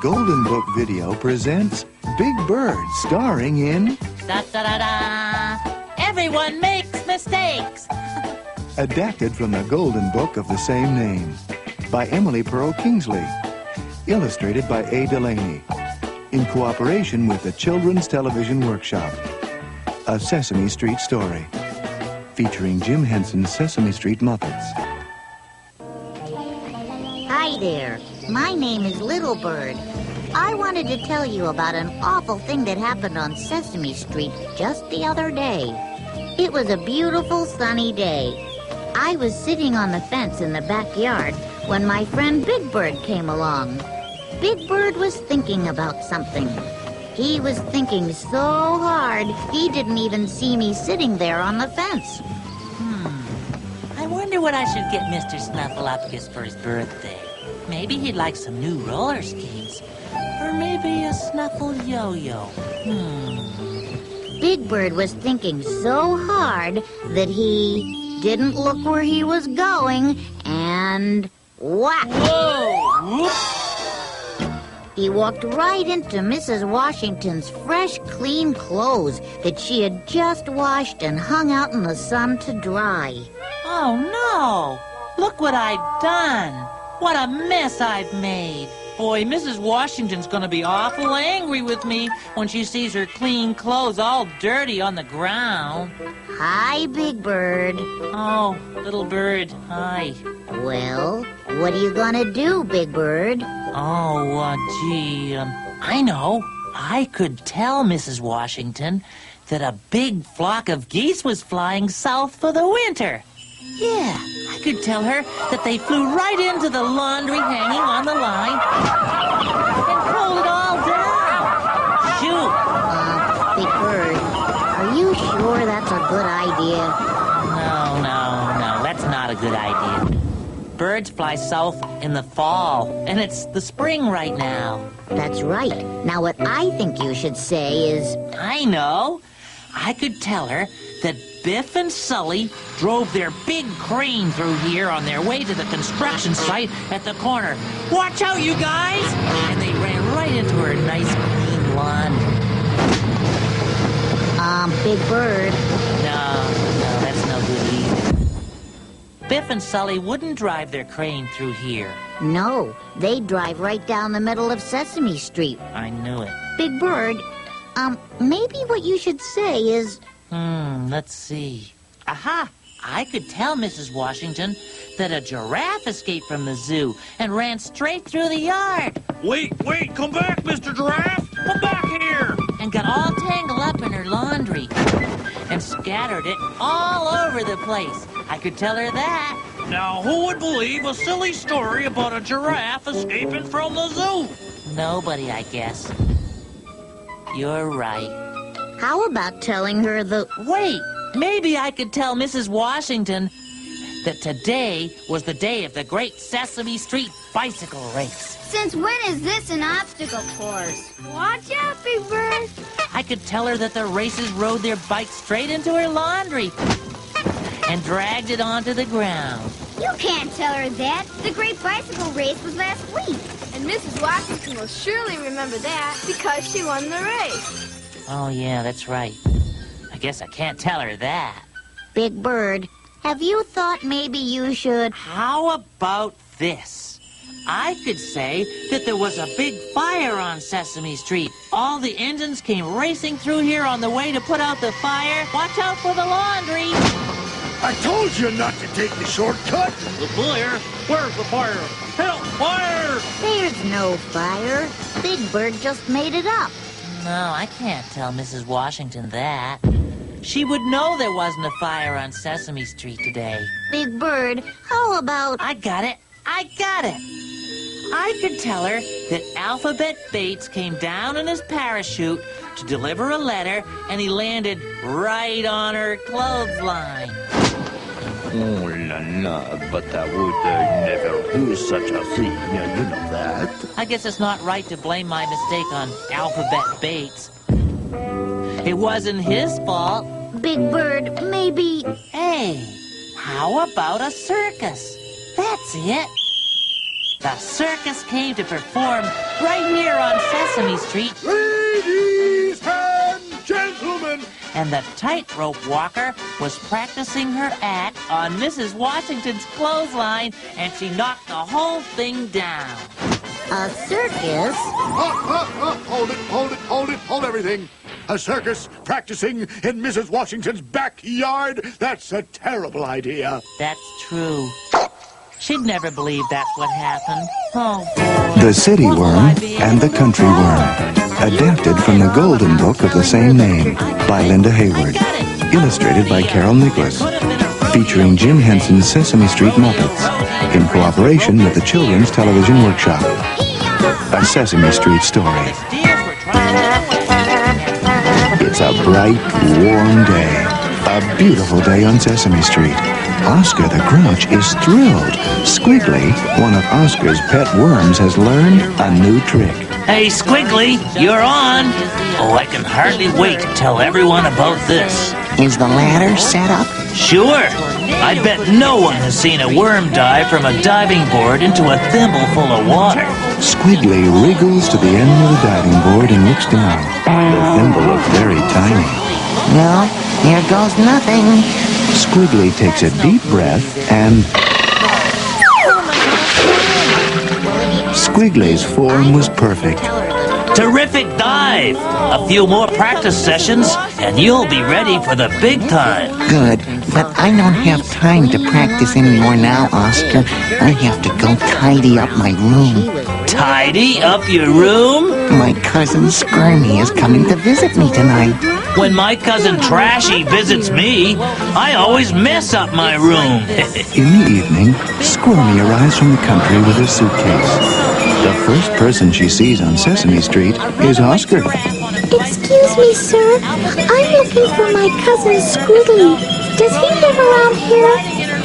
Golden Book Video presents Big Bird, starring in Da-da-da-da! Everyone makes mistakes! adapted from the Golden Book of the same name by Emily Pearl Kingsley, illustrated by A. Delaney, in cooperation with the Children's Television Workshop. A Sesame Street story, featuring Jim Henson's Sesame Street Muppets. Hi there. My name is Little Bird. I wanted to tell you about an awful thing that happened on Sesame Street just the other day. It was a beautiful sunny day. I was sitting on the fence in the backyard when my friend Big Bird came along. Big Bird was thinking about something. He was thinking so hard, he didn't even see me sitting there on the fence. I wonder what I should get Mr. Snuffleupagus for his birthday. Maybe he'd like some new roller skates. Or maybe a Snuffle yo-yo. Big Bird was thinking so hard that he didn't look where he was going, and whack! Whoa! He walked right into Mrs. Washington's fresh, clean clothes that she had just washed and hung out in the sun to dry. Oh, no! Look what I've done! What a mess I've made! Boy, Mrs. Washington's gonna be awful angry with me when she sees her clean clothes all dirty on the ground. Hi, Big Bird. Oh, Little Bird, hi. Well, what are you gonna do, Big Bird? Oh, gee, I know. I could tell Mrs. Washington that a big flock of geese was flying south for the winter. Yeah, I could tell her that they flew right into the laundry hanging on the line and pulled it all down. Shoot. Big Bird, are you sure that's a good idea? No, that's not a good idea. Birds fly south in the fall, and it's the spring right now. That's right. Now what I think you should say is... I know. I could tell her that Biff and Sully drove their big crane through here on their way to the construction site at the corner. Watch out, you guys! And they ran right into her nice clean laundry. Big Bird. No, that's no good either. Biff and Sully wouldn't drive their crane through here. No, they drive right down the middle of Sesame Street. I knew it. Big Bird, maybe what you should say is... Let's see. Aha! I could tell Mrs. Washington that a giraffe escaped from the zoo and ran straight through the yard. Wait, come back, Mr. Giraffe! Come back here! And got all tangled up in her laundry and scattered it all over the place. I could tell her that. Now, who would believe a silly story about a giraffe escaping from the zoo? Nobody, I guess. You're right. How about telling her the... Wait, maybe I could tell Mrs. Washington that today was the day of the great Sesame Street bicycle race. Since when is this an obstacle course? Watch out, Big Bird. I could tell her that the racers rode their bikes straight into her laundry and dragged it onto the ground. You can't tell her that. The great bicycle race was last week. And Mrs. Washington will surely remember that because she won the race. Oh, yeah, that's right. I guess I can't tell her that. Big Bird, have you thought maybe you should... How about this? I could say that there was a big fire on Sesame Street. All the engines came racing through here on the way to put out the fire. Watch out for the laundry. I told you not to take the shortcut! The fire? Where's the fire? Help! Fire! There's no fire. Big Bird just made it up. No, I can't tell Mrs. Washington that. She would know there wasn't a fire on Sesame Street today. Big Bird, how about... I got it. I could tell her that Alphabet Bates came down in his parachute to deliver a letter, and he landed right on her clothesline. Oh, la la, but I would never do such a thing, you know that. I guess it's not right to blame my mistake on Alphabet Bates. It wasn't his fault. Big Bird, maybe... Hey, how about a circus? That's it. The circus came to perform right here on Sesame Street. Ladies and gentlemen! And the tightrope walker was practicing her act on Mrs. Washington's clothesline, and she knocked the whole thing down. A circus? Hold everything. A circus practicing in Mrs. Washington's backyard? That's a terrible idea. That's true. She'd never believe that's what happened. Oh, boy. The City Worm and the Country Worm, adapted from the Golden Book of the same name by Linda Hayward, illustrated by Carol Nicholas, featuring Jim Henson's Sesame Street Muppets, in cooperation with the Children's Television Workshop. A Sesame Street story. It's a bright, warm day. A beautiful day on Sesame Street. Oscar the Grouch is thrilled. Squiggly, one of Oscar's pet worms, has learned a new trick. Hey, Squiggly, you're on. Oh, I can hardly wait to tell everyone about this. Is the ladder set up? Sure. I bet no one has seen a worm dive from a diving board into a thimble full of water. Squiggly wriggles to the end of the diving board and looks down. The thimble looks very tiny. No, here goes nothing. Squiggly takes a deep breath and... Squiggly's form was perfect. Terrific dive! A few more practice sessions, and you'll be ready for the big time. Good, but I don't have time to practice anymore now, Oscar. I have to go tidy up my room. Tidy up your room? My cousin Squirmy is coming to visit me tonight. When my cousin Trashy visits me, I always mess up my room. In the evening, Squirmy arrives from the country with a suitcase. The first person she sees on Sesame Street is Oscar. Excuse me, sir. I'm looking for my cousin Squiggly. Does he live around here?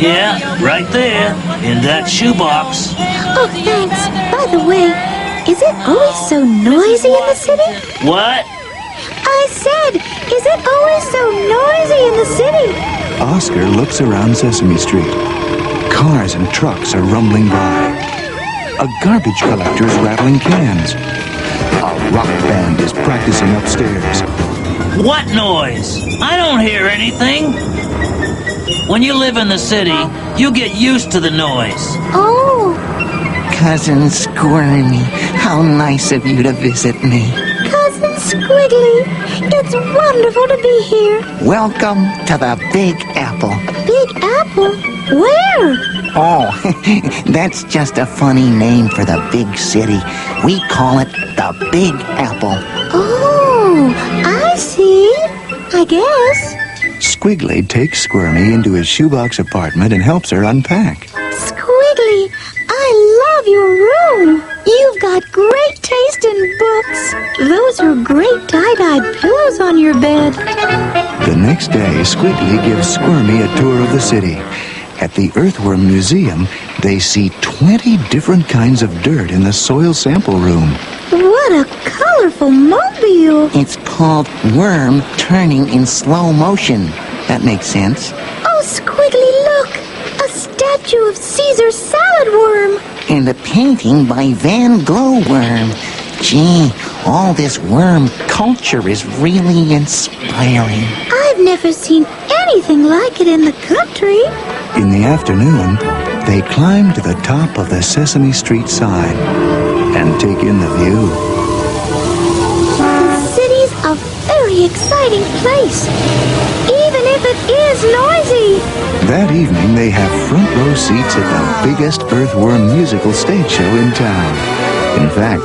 Yeah, right there, in that shoebox. Oh, thanks. By the way, is it always so noisy in the city? What? I said, is it always so noisy in the city? Oscar looks around Sesame Street. Cars and trucks are rumbling by. A garbage collector is rattling cans. A rock band is practicing upstairs. What noise? I don't hear anything. When you live in the city, you get used to the noise. Oh, Cousin Squirmy, how nice of you to visit me. Cousin Squiggly, it's wonderful to be here. Welcome to the Big Apple. Big Apple? Where? Oh, that's just a funny name for the big city. We call it the Big Apple. Oh, I see. I guess. Squiggly takes Squirmy into his shoebox apartment and helps her unpack. Squiggly, I love your room. You've got great taste in books. Those are great tie-dyed pillows on your bed. The next day, Squiggly gives Squirmy a tour of the city. At the Earthworm Museum, they see 20 different kinds of dirt in the soil sample room. What a colorful mobile. It's called Worm Turning in Slow Motion. That makes sense. Oh, Squiggly, look. A statue of Caesar Salad Worm. And a painting by Van Glowworm. Gee, all this worm culture is really inspiring. I've never seen anything like it in the country. In the afternoon, they climb to the top of the Sesame Street sign and take in the view. The city's a very exciting place, even if it is noisy. That evening, they have front row seats at the biggest Earthworm musical stage show in town. In fact,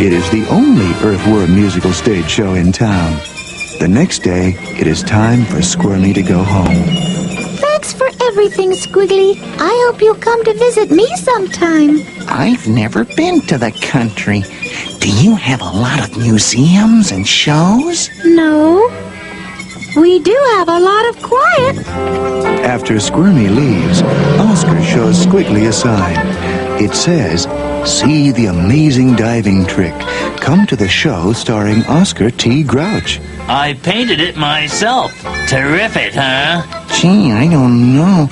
it is the only Earthworm musical stage show in town. The next day, it is time for Squirmy to go home. Thanks for everything, Squiggly. I hope you'll come to visit me sometime. I've never been to the country. Do you have a lot of museums and shows? No. We do have a lot of quiet. After Squirmy leaves, Oscar shows Squiggly a sign. It says, "See the amazing diving trick. Come to the show starring Oscar T. Grouch." I painted it myself. Terrific, huh? Gee, I don't know.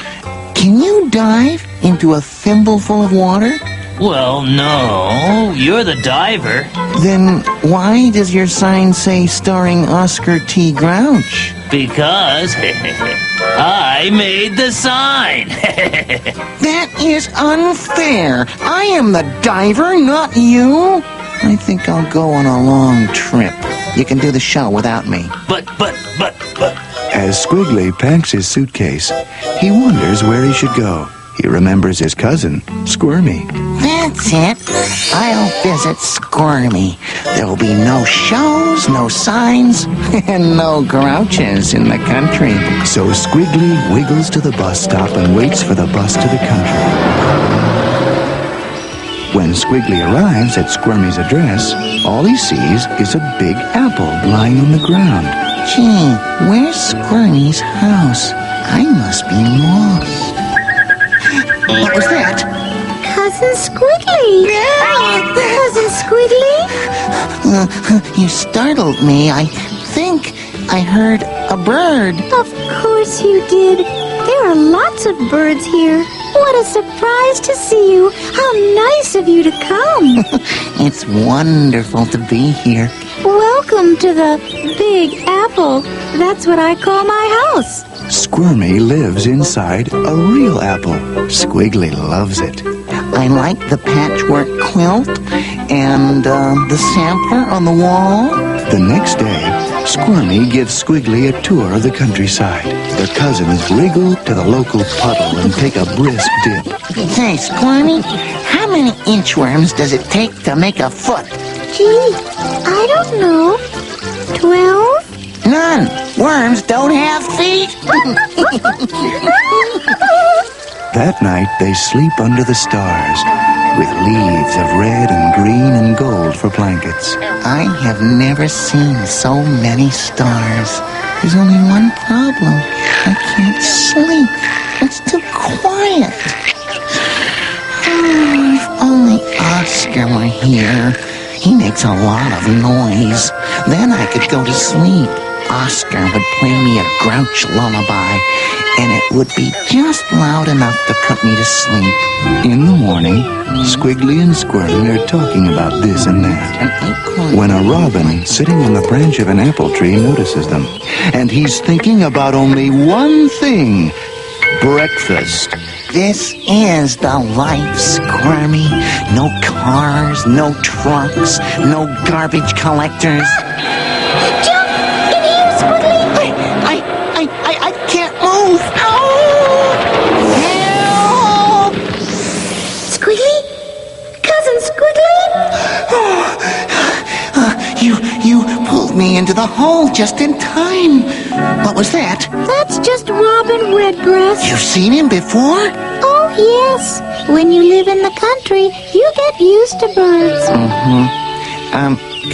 Can you dive into a thimble full of water? Well, no, you're the diver. Then why does your sign say starring Oscar T. Grouch? Because I made the sign. That is unfair. I am the diver, not you. I think I'll go on a long trip. You can do the show without me. But. As Squiggly packs his suitcase, he wonders where he should go. He remembers his cousin, Squirmy. That's it. I'll visit Squirmy. There'll be no shows, no signs, and no grouches in the country. So Squiggly wiggles to the bus stop and waits for the bus to the country. When Squiggly arrives at Squirmy's address, all he sees is a big apple lying on the ground. Gee, where's Squirmy's house? I must be lost. What was that? Cousin Squiggly! Cousin Squiggly? You startled me. I think I heard a bird. Of course you did. There are lots of birds here. What a surprise to see you. How nice of you to come. It's wonderful to be here. Welcome to the Big Apple. That's what I call my house. Squirmy lives inside a real apple. Squiggly loves it. I like the patchwork quilt and the sampler on the wall. The next day, Squirmy gives Squiggly a tour of the countryside. Their cousins wriggle to the local puddle and take a brisk dip. Say, Squirmy, how many inchworms does it take to make a foot? Gee, I don't know. 12? None. Worms don't have feet. That night, they sleep under the stars, with leaves of red and green and gold for blankets. I have never seen so many stars. There's only one problem. I can't sleep. It's too quiet. If only Oscar were here. He makes a lot of noise. Then I could go to sleep. Oscar would play me a Grouch lullaby, and it would be just loud enough to put me to sleep. In the morning, Squiggly and Squirmy are talking about this and that, An acorn. when a robin sitting on the branch of an apple tree notices them. And he's thinking about only one thing: breakfast. This is the life, Squirmy. No cars, no trucks, no garbage collectors. Jump! In here, Squiggly! I can't move. Ow! Help! Squiggly? Cousin Squiggly? You pulled me into the hole just in time. What was that? That's just Robin Redbreast. You've seen him before? Oh, yes. When you live in the country, you get used to birds.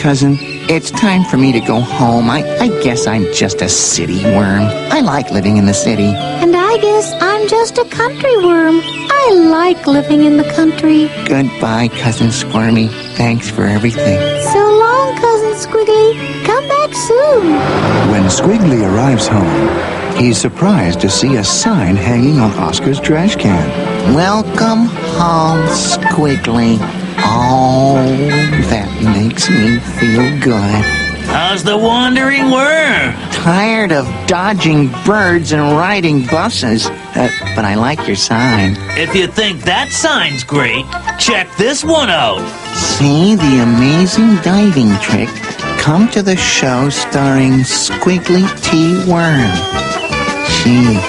Cousin, it's time for me to go home. I guess I'm just a city worm. I like living in the city. And I guess I'm just a country worm. I like living in the country. Goodbye, Cousin Squirmy. Thanks for everything. So long, Cousin Squiggly. Come back soon. When Squiggly arrives home, he's surprised to see a sign hanging on Oscar's trash can. Welcome home, Squiggly. Oh, that makes me feel good. How's the wandering worm? Tired of dodging birds and riding buses. But I like your sign. If you think that sign's great, check this one out. See the amazing diving trick? Come to the show starring Squiggly T. Worm. Gee,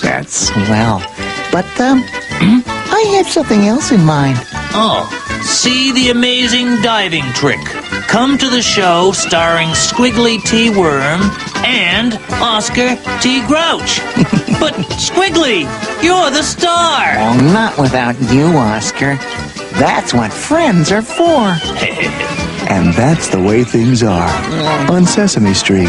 that's swell. But, I have something else in mind. Oh, see the amazing diving trick. Come to the show starring Squiggly T. Worm and Oscar T. Grouch. But, Squiggly, you're the star. Oh, not without you, Oscar. That's what friends are for. And that's the way things are on Sesame Street.